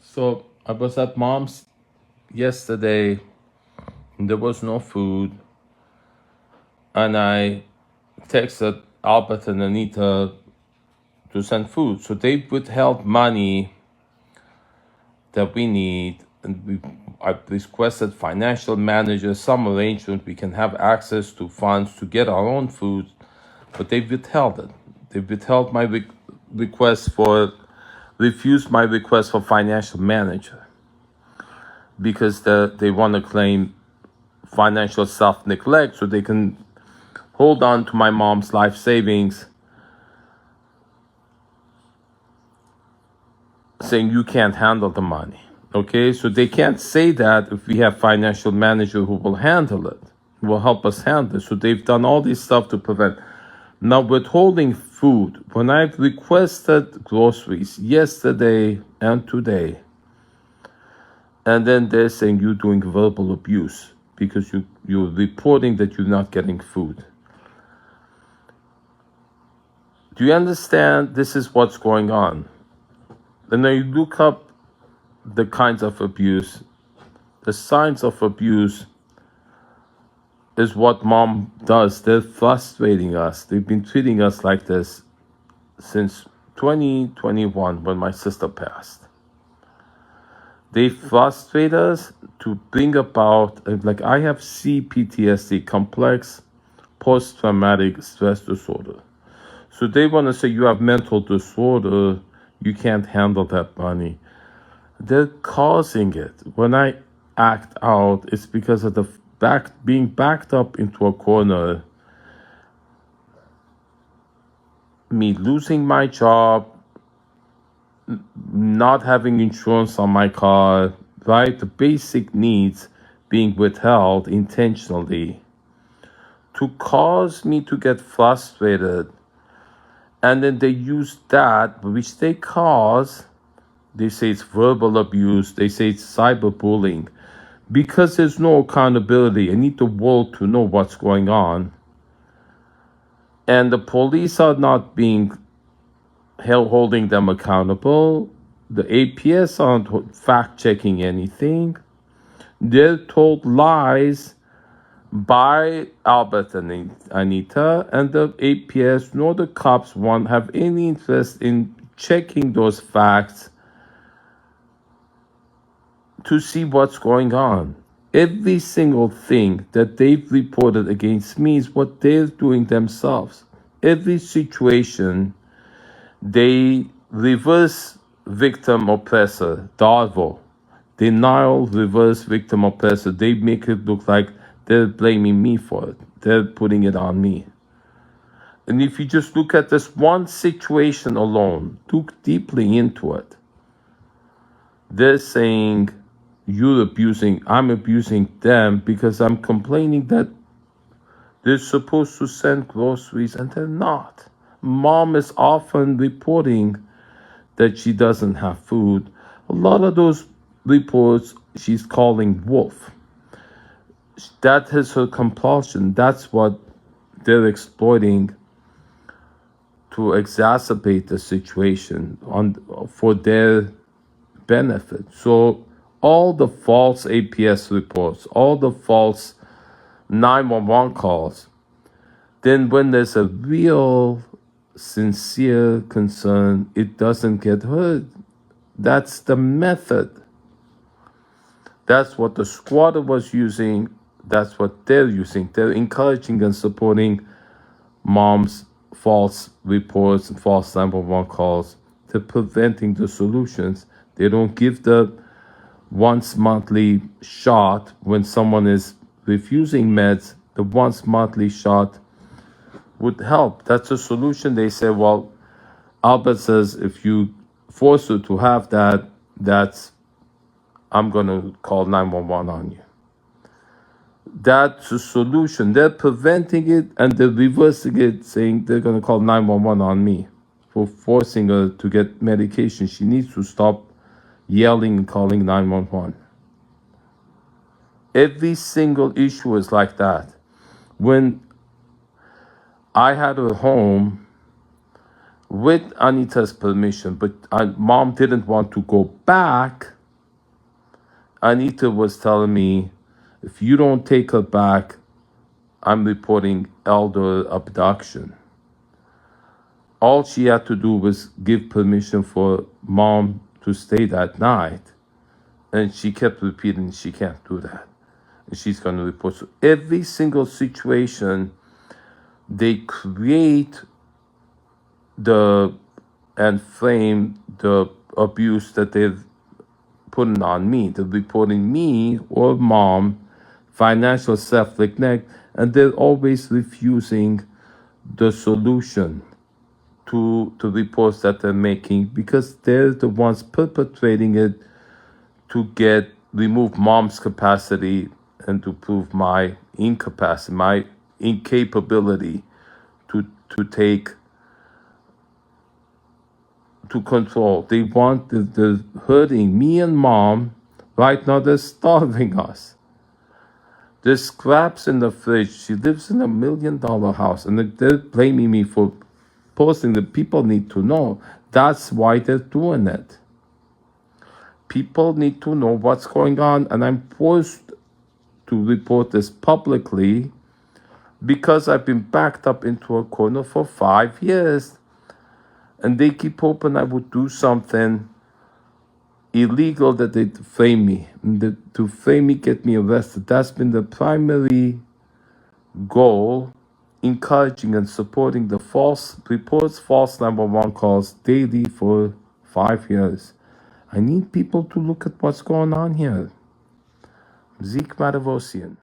So I was at mom's yesterday. There was no food, and I texted Albert and Anita to send food. So they withheld money that we need, and I requested financial managers, some arrangement we can have access to funds to get our own food, but they withheld it. They withheld my request for, refused my request for financial manager because they want to claim financial self-neglect so they can hold on to my mom's life savings, saying you can't handle the money. Okay, so they can't say that if we have financial manager who will handle it, who will help us handle it. So they've done all this stuff to prevent. Now withholding food, when I've requested groceries yesterday and today, and then they're saying you're doing verbal abuse because you're reporting that you're not getting food. Do you understand? This is what's going on. And then you look up the kinds of abuse. The signs of abuse is what mom does. They're frustrating us. They've been treating us like this since 2021 when my sister passed. They frustrate us to bring about, like I have CPTSD, complex post-traumatic stress disorder. So they want to say you have mental disorder, you can't handle that money. They're causing it. When I act out, it's because of the being backed up into a corner, me losing my job, not having insurance on my car, right? The basic needs being withheld intentionally to cause me to get frustrated. And then they use that, which they cause, they say it's verbal abuse, they say it's cyberbullying. Because there's no accountability, I need the world to know what's going on. And the police are not being holding them accountable. The APS aren't fact-checking anything. They're told lies by Albert and Anita, and the APS nor the cops won't have any interest in checking those facts to see what's going on. Every single thing that they've reported against me is what they're doing themselves. Every situation, they reverse victim oppressor, DARVO, denial, reverse victim oppressor. They make it look like they're blaming me for it. They're putting it on me. And if you just look at this one situation alone, look deeply into it, they're saying I'm abusing them because I'm complaining that they're supposed to send groceries and they're not. Mom is often reporting that she doesn't have food. A lot of those reports she's calling wolf. That is her compulsion. That's what they're exploiting to exacerbate the situation for their benefit. So all the false APS reports, all the false 911 calls, then when there's a real sincere concern, it doesn't get heard. That's the method. That's what the squatter was using. That's what they're using. They're encouraging and supporting mom's false reports and false 911 calls. They're preventing the solutions. They don't give the once monthly shot when someone is refusing meds. The once monthly shot would help. That's a solution. They say, well, Albert says if you force her to have that, I'm going to call 911 on you. That's a solution. They're preventing it and they're reversing it, saying they're going to call 911 on me for forcing her to get medication. She needs to stop yelling and calling 911. Every single issue is like that. When I had her home, with Anita's permission, but mom didn't want to go back. Anita was telling me, if you don't take her back, I'm reporting elder abduction. All she had to do was give permission for mom to stay that night. And she kept repeating, she can't do that. And she's going to report. So every single situation, they create and frame the abuse that they're putting on me. They're reporting me or mom, financial self-neglect, and they're always refusing the solution to reports that they're making because they're the ones perpetrating it to remove mom's capacity and to prove my incapacity, my incapability to control. They want they're hurting me and mom. Right now they're starving us. There's scraps in the fridge. She lives in $1 million house, and they're blaming me for posting that. People need to know. That's why they're doing it. People need to know what's going on, and I'm forced to report this publicly because I've been backed up into a corner for 5 years, and they keep hoping I would do something illegal that they frame me, to frame me, get me arrested. That's been the primary goal, encouraging and supporting the false reports, false 911 calls daily for 5 years. I need people to look at what's going on here. Zeke Matevosian.